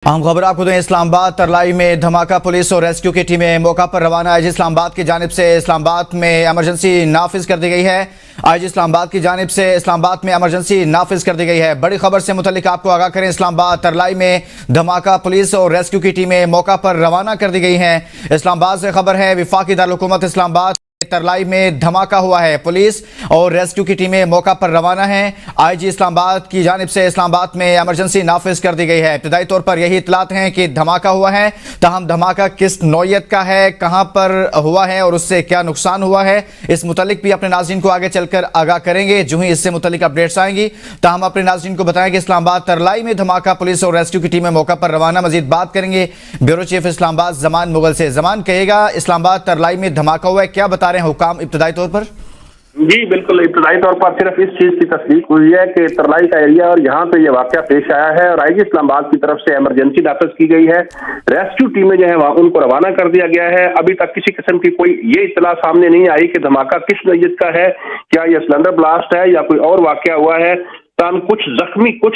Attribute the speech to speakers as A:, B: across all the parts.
A: अहम खबर आपको दें। इस्लामाबाद तरलाई में धमाका, पुलिस और रेस्क्यू की टीमें मौका पर रवाना। आईजी इस्लामाबाद की जानिब से इस्लामाबाद में इमरजेंसी नाफिज कर दी गई है। आईजी इस्लामाबाद की जानिब से इस्लामाबाद में इमरजेंसी नाफिज कर दी गई है। बड़ी खबर से मुतल्लिक आपको आगाह करें। इस्लामाबाद तरलाई में धमाका, पुलिस और रेस्क्यू की टीमें मौका पर रवाना कर दी गई हैं। इस्लामाबाद से खबर है, वफाकी दारुल-हुकूमत इस्लामाबाद तरलाई में धमाका हुआ है। पुलिस और रेस्क्यू की टीमें मौका पर रवाना हैं। आईजी इस्लामाबाद की जानिब से इस्लामाबाद में इमरजेंसी नाफिज कर दी गई है। इब्तिदाई तौर पर यही इत्तलात हैं कि धमाका हुआ है, ताहम धमाका किस नौयत का है, कहां पर हुआ है और उससे क्या नुकसान हुआ है, इस मुतल्लिक भी अपने नाज़रीन को आगे चलकर आगाह करेंगे जो ही इससे मुतल्लिक अपडेट्स आएंगी। ताहम अपने नाज़रीन को बताएं कि इस्लामाबाद तरलाई में धमाका, पुलिस और रेस्क्यू की टीमें मौका पर रवाना। मजीद बात करेंगे ब्यूरो चीफ इस्लामाबाद जमान मुगल से। जमान, कहेगा इस्लामाबाद तरलाई में धमाका हुआ है, क्या बता रहे हैं हुकाम इब्तिदाई तौर पर?
B: जी बिल्कुल, इब्तिदाई तौर पर सिर्फ इस चीज की तस्दीक हुई है कि तरलाई का एरिया और यहाँ पे ये वाकया पेश आया है और आईजी इस्लामाबाद की तरफ से इमरजेंसी नाफिज की गई है। रेस्क्यू टीमें जो है वहाँ उनको रवाना कर दिया गया है। अभी तक किसी किस्म की कोई ये इत्तला सामने नहीं आई कि धमाका किस नौयत का है, क्या ये सिलेंडर ब्लास्ट है या कोई और वाकया हुआ है। कुछ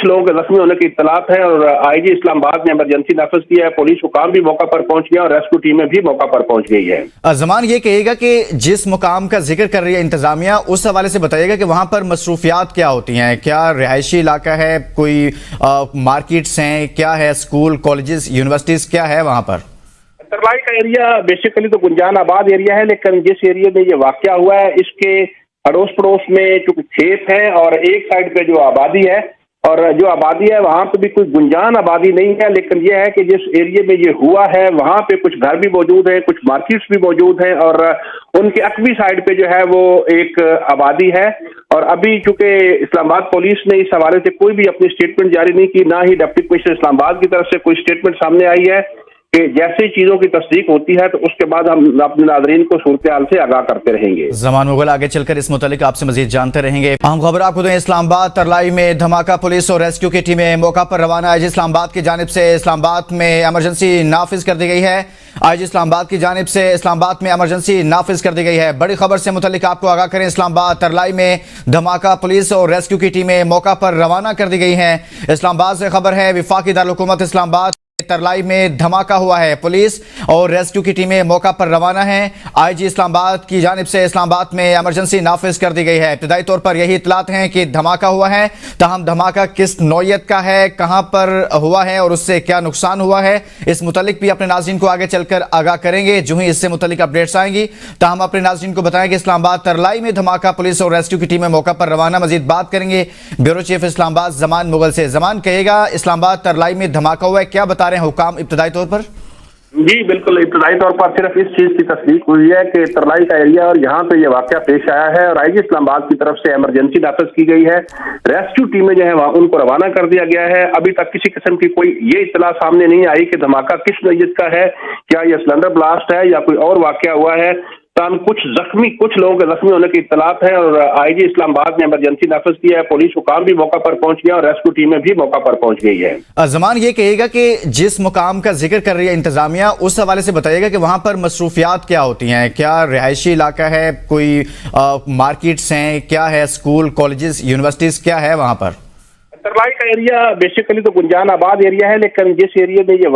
B: लोगों के जख्मी होने की इत्तलात है और आईजी इस्लामाबाद ने इमरजेंसी नाफिज किया है। पुलिस हुकाम भी मौका पर पहुंच गया और रेस्क्यू टीमें भी मौका पर पहुंच गई है।
A: जमान, ये कहेगा कि जिस मुकाम का जिक्र कर रही है इंतजामिया, उस हवाले से बताइएगा कि वहां पर मसरूफियात क्या होती हैं, क्या रिहायशी इलाका है, कोई मार्केट्स हैं, क्या है, स्कूल कॉलेजेस यूनिवर्सिटीज क्या है वहां पर?
B: तरलाई का एरिया बेसिकली तो गुंजान आबाद एरिया है, लेकिन जिस एरिया में ये वाकया हुआ है इसके अड़ोस पड़ोस में चूंकि खेत है और एक साइड पे जो आबादी है और जो आबादी है वहां पे भी कोई गुंजान आबादी नहीं है। लेकिन यह है कि जिस एरिया में ये हुआ है वहां पे कुछ घर भी मौजूद है, कुछ मार्केट्स भी मौजूद हैं और उनके अकबी साइड पे जो है वो एक आबादी है। और अभी चूंकि इस्लामाबाद पुलिस ने इस हवाले से कोई भी अपनी स्टेटमेंट जारी नहीं की, ना ही डिप्टी कमिश्नर इस्लामाबाद की तरफ से कोई स्टेटमेंट सामने आई है कि जैसे चीजों की तस्दीक होती है तो उसके बाद हम अपने नाज़रीन को सूरत हाल से आगाह करते रहेंगे।
A: जमान मुगल आगे चलकर इस मुतालिक आपसे मजीद जानते रहेंगे। अहम खबर आपको दें। इस्लामाबाद तरलाई में धमाका, पुलिस और रेस्क्यू की टीमें मौका पर रवाना। आईजी इस्लामाबाद की जानिब से इस्लामाबाद में इमरजेंसी नाफिज कर दी गई है। आईजी इस्लामाबाद की जानिब से इस्लामाबाद में इमरजेंसी नाफिज कर दी गई है। बड़ी खबर से मुतालिक आपको आगाह करें। इस्लामाबाद तरलाई में धमाका, पुलिस और रेस्क्यू की टीमें मौका पर रवाना कर दी गई हैं। इस्लामाबाद से खबर है, वफाकी दारुल-हुकूमत इस्लामाबाद तरलाई में धमाका हुआ है। पुलिस और रेस्क्यू की टीमें मौका पर रवाना हैं। आईजी इस्लामाबाद की जानिब से इस्लामाबाद में इमरजेंसी नाफिज कर दी गई है। इब्तिदाई तौर पर यही इत्तलात हैं कि धमाका हुआ है, ताहम धमाका किस नौयत का है, कहां पर हुआ है और उससे क्या नुकसान हुआ है, इस मुतल्लिक भी अपने नाज़रीन को आगे चलकर आगाह करेंगे जो ही इससे मुतल्लिक अपडेट्स आएंगी। ताहम अपने नाज़रीन को बताएं कि इस्लामाबाद तरलाई में धमाका, पुलिस और रेस्क्यू की टीमें मौका पर रवाना। मजीद बात करेंगे ब्यूरो चीफ इस्लामाबाद जमान मुगल से। जमान, कहेगा इस्लामाबाद तरलाई में धमाका हुआ है, क्या बता रहे हैं हुकाम इब्तिदाई तौर पर?
B: जी बिल्कुल, इब्तिदाई तौर पर सिर्फ इस चीज की तस्दीक हुई है कि तरलाई का एरिया और यहाँ पे ये वाकया पेश आया है और आईजी इस्लामाबाद की तरफ से इमरजेंसी नाफिज की गई है। रेस्क्यू टीमें जो है वहाँ उनको रवाना कर दिया गया है। अभी तक किसी किस्म की कोई ये इत्तला सामने नहीं आई कि धमाका किस नौयत का है, क्या ये सिलेंडर ब्लास्ट है या कोई और वाकया हुआ है। कुछ लोगों के जख्मी होने की इत्तलात है और आईजी इस्लामाबाद ने इमरजेंसी नाफिज किया है। पुलिस हुकाम भी मौका पर पहुंच गया और रेस्क्यू टीमें भी मौका पर पहुंच गई है।
A: जमान, ये कहेगा कि जिस मुकाम का जिक्र कर रही है इंतजामिया, उस हवाले से बताइएगा कि वहां पर मसरूफियात क्या होती हैं, क्या रिहायशी इलाका है, कोई मार्केट्स हैं, क्या है, स्कूल कॉलेजेस यूनिवर्सिटीज क्या है वहां पर?
B: तरलाई का एरिया बेसिकली तो गुंजान आबाद एरिया है, लेकिन जिस एरिया में ये